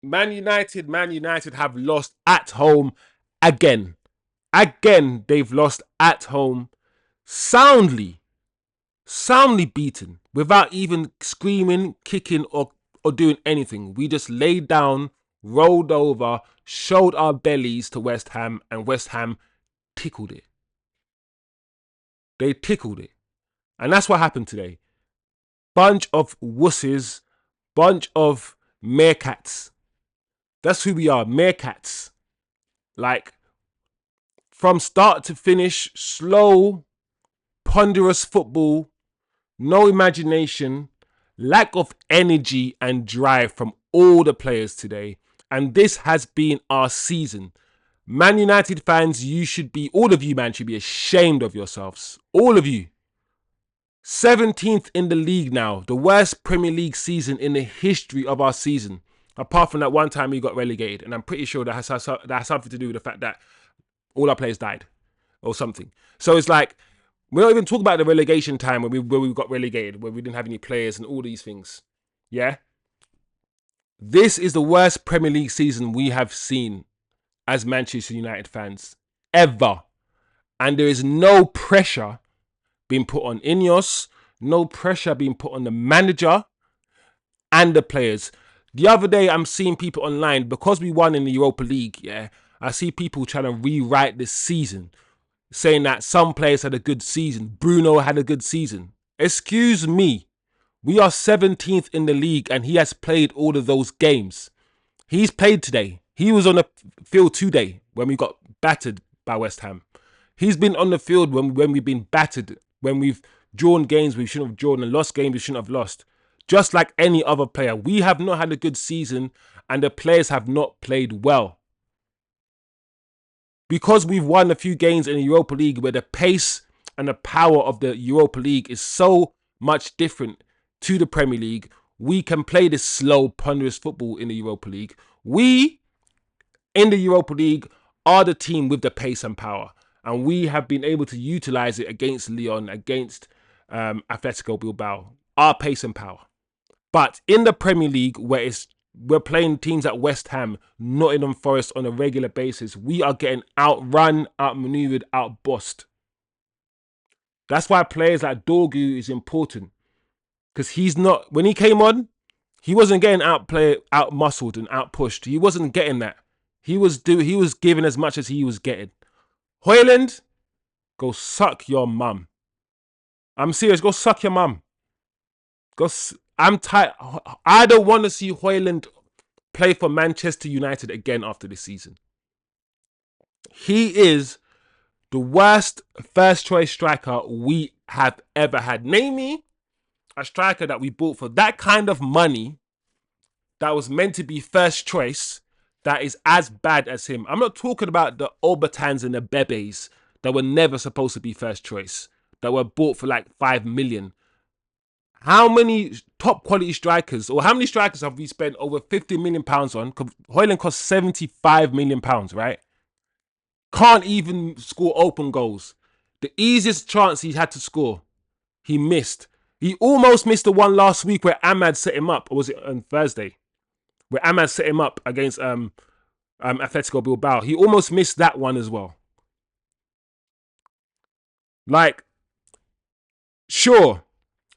Man United have lost at home again. Again, they've lost at home. Soundly beaten without even screaming, kicking, or doing anything. We just laid down, rolled over, showed our bellies to West Ham, and West Ham tickled it. They tickled it. And that's what happened today. Bunch of wusses, bunch of meerkats. That's who we are, meerkats. Like, from start to finish, slow, ponderous football, no imagination, lack of energy and drive from all the players today. And this has been our season. Man United fans, you should be, all of you, man, should be ashamed of yourselves. All of you. 17th in the league now. The worst Premier League season in the history of our season. Apart from that one time we got relegated. And I'm pretty sure that has something to do with the fact that all our players died or something. So it's like, we're not even talking about the relegation time where we got relegated, where we didn't have any players and all these things. Yeah? This is the worst Premier League season we have seen as Manchester United fans ever. And there is no pressure being put on Ineos, no pressure being put on the manager and the players. The other day, I'm seeing people online, because we won in the Europa League, yeah, I see people trying to rewrite this season, saying that some players had a good season. Bruno had a good season. Excuse me. We are 17th in the league and he has played all of those games. He's played today. He was on the field today when we got battered by West Ham. He's been on the field when we've been battered, when we've drawn games we shouldn't have drawn and lost games we shouldn't have lost. Just like any other player. We have not had a good season and the players have not played well. Because we've won a few games in the Europa League where the pace and the power of the Europa League is so much different to the Premier League, we can play this slow, ponderous football in the Europa League. We, in the Europa League, are the team with the pace and power. And we have been able to utilize it against Lyon, against Atletico Bilbao. Our pace and power. But in the Premier League, where we're playing teams at West Ham, Nottingham Forest on a regular basis, we are getting outrun, outmaneuvered, outbossed. That's why players like Dorgu is important. Because he's not, when he came on, he wasn't getting out-muscled and out-pushed. He wasn't getting that. He was giving as much as he was getting. HOJLUND, go suck your mum. I'm serious, go suck your mum. I'm tired. I don't want to see HOJLUND play for Manchester United again after this season. He is the worst first choice striker we have ever had. Name me a striker that we bought for that kind of money that was meant to be first choice that is as bad as him. I'm not talking about the Obertans and the Bebes that were never supposed to be first choice, that were bought for like 5 million. How many top quality strikers, or how many strikers have we spent over 50 million pounds on? HOJLUND cost 75 million pounds, right? Can't even score open goals. The easiest chance he had to score, he missed. He almost missed the one last week where Ahmad set him up, or was it on Thursday? Where Ahmad set him up against Atletico Bilbao. He almost missed that one as well. Like, sure,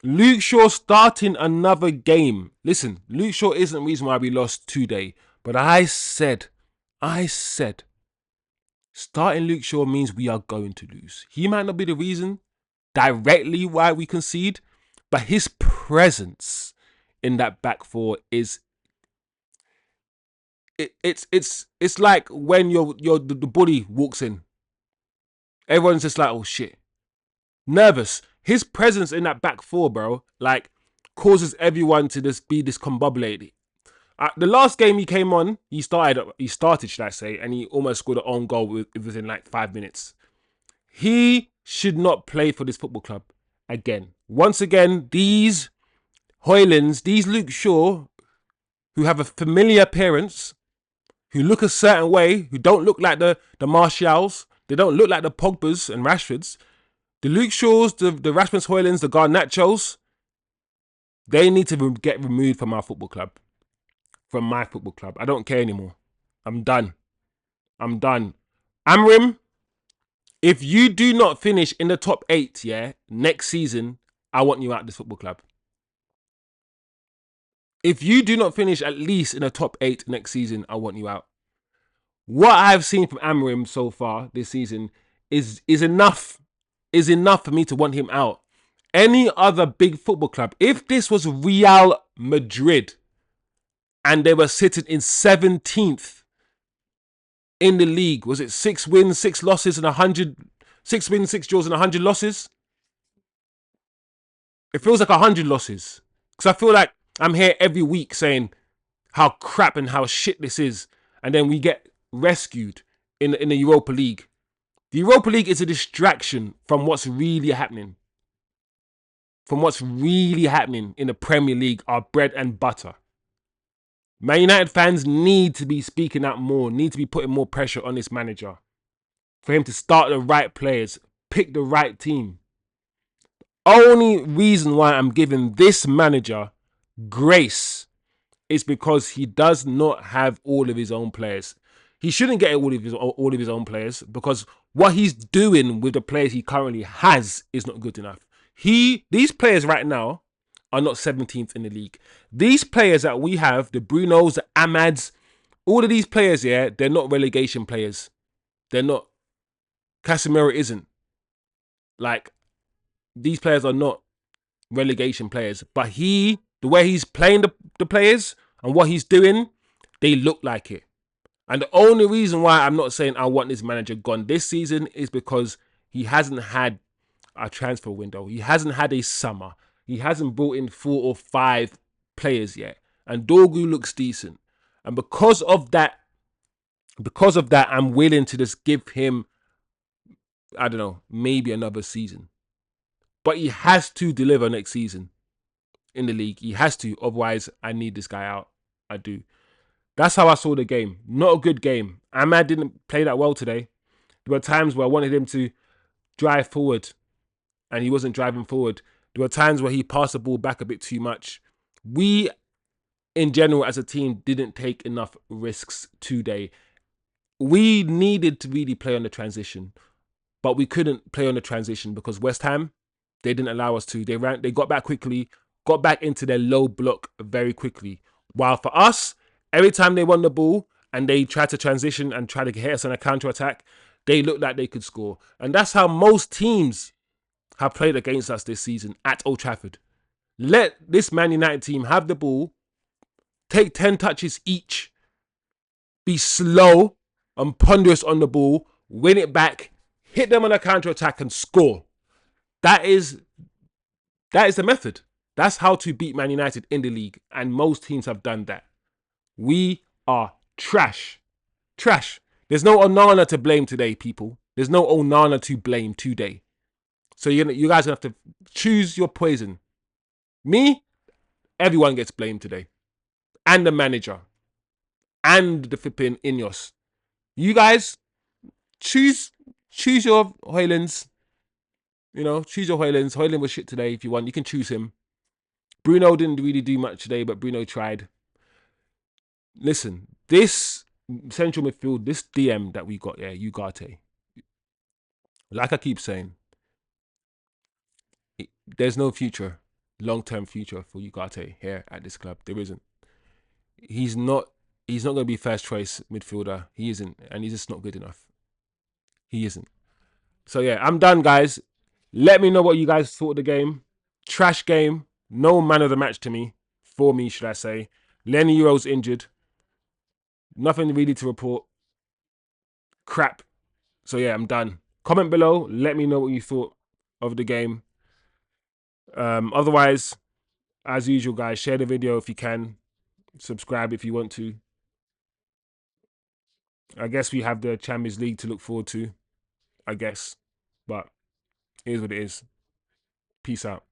Luke Shaw starting another game. Listen, Luke Shaw isn't the reason why we lost today. But I said, starting Luke Shaw means we are going to lose. He might not be the reason directly why we concede, but his presence in that back four is it's like when the bully walks in. Everyone's just like, oh shit. Nervous. His presence in that back four, bro, like, causes everyone to just be discombobulated. The last game he came on, he started, should I say, and he almost scored an own goal within like 5 minutes. He should not play for this football club again. Once again, these HOJLUNDs, these Luke Shaw, who have a familiar appearance, who look a certain way, who don't look like the Martials, they don't look like the Pogbas and Rashfords. The Luke Shaws, the Rashfords, HOJLUNDs, the Garnachos, they need to get removed from our football club. from my football club. I don't care anymore. I'm done. I'm done. Amorim, if you do not finish in the top 8, yeah, next season, I want you out of this football club. If you do not finish at least in the top 8 next season, I want you out. What I've seen from Amorim so far this season is enough. Is enough for me to want him out. Any other big football club, if this was Real Madrid and they were sitting in 17th in the league, was it 6 wins, 6 losses and 100, 6 wins, 6 draws and 100 losses? It feels like 100 losses. Because I feel like I'm here every week saying how crap and how shit this is. And then we get rescued in the Europa League. The Europa League is a distraction from what's really happening. From what's really happening in the Premier League, our bread and butter. Man United fans need to be speaking out more, need to be putting more pressure on this manager. For him to start the right players, pick the right team. Only reason why I'm giving this manager grace is because he does not have all of his own players. He shouldn't get all of his own players because what he's doing with the players he currently has is not good enough. These players right now are not 17th in the league. These players that we have, the Brunos, the Amads, all of these players, yeah, they're not relegation players. They're not. CASEMIRO isn't. Like, these players are not relegation players. But the way he's playing the players and what he's doing, they look like it. And the only reason why I'm not saying I want this manager gone this season is because he hasn't had a transfer window. He hasn't had a summer. He hasn't brought in 4 or 5 players yet. And Dorgu looks decent. And because of that, I'm willing to just give him, I don't know, maybe another season. But he has to deliver next season in the league. He has to. Otherwise, I need this guy out. I do. That's how I saw the game. Not a good game. Ahmad didn't play that well today. There were times where I wanted him to drive forward and he wasn't driving forward. There were times where he passed the ball back a bit too much. We, in general, as a team, didn't take enough risks today. We needed to really play on the transition, but we couldn't play on the transition because West Ham, they didn't allow us to. They got back quickly, got back into their low block very quickly. While for us, every time they won the ball and they tried to transition and try to hit us on a counter-attack, they looked like they could score. And that's how most teams have played against us this season at Old Trafford. Let this Man United team have the ball, take 10 touches each, be slow and ponderous on the ball, win it back, hit them on a counter-attack and score. That is the method. That's how to beat Man United in the league. And most teams have done that. We are trash. Trash. There's no Onana to blame today, people. There's no Onana to blame today. So you guys have to choose your poison. Me, everyone gets blamed today. And the manager. And the flipping Ineos. You guys, choose your HOJLUNDs. You know, choose your HOJLUNDs. HOJLUND was shit today if you want. You can choose him. Bruno didn't really do much today, but Bruno tried. Listen, this central midfield, this DM that we got, yeah, Ugarte. Like I keep saying, there's no future, long-term future for Ugarte here at this club. There isn't. He's not going to be first choice midfielder. He isn't, and he's just not good enough. He isn't. So yeah, I'm done, guys. Let me know what you guys thought of the game. Trash game. No man of the match to me. For me, should I say. Lenny Euro's injured. Nothing really to report. Crap. So yeah, I'm done. Comment below. Let me know what you thought of the game. Otherwise, as usual, guys, share the video if you can. Subscribe if you want to. I guess we have the Champions League to look forward to. I guess. But it is what it is. Peace out.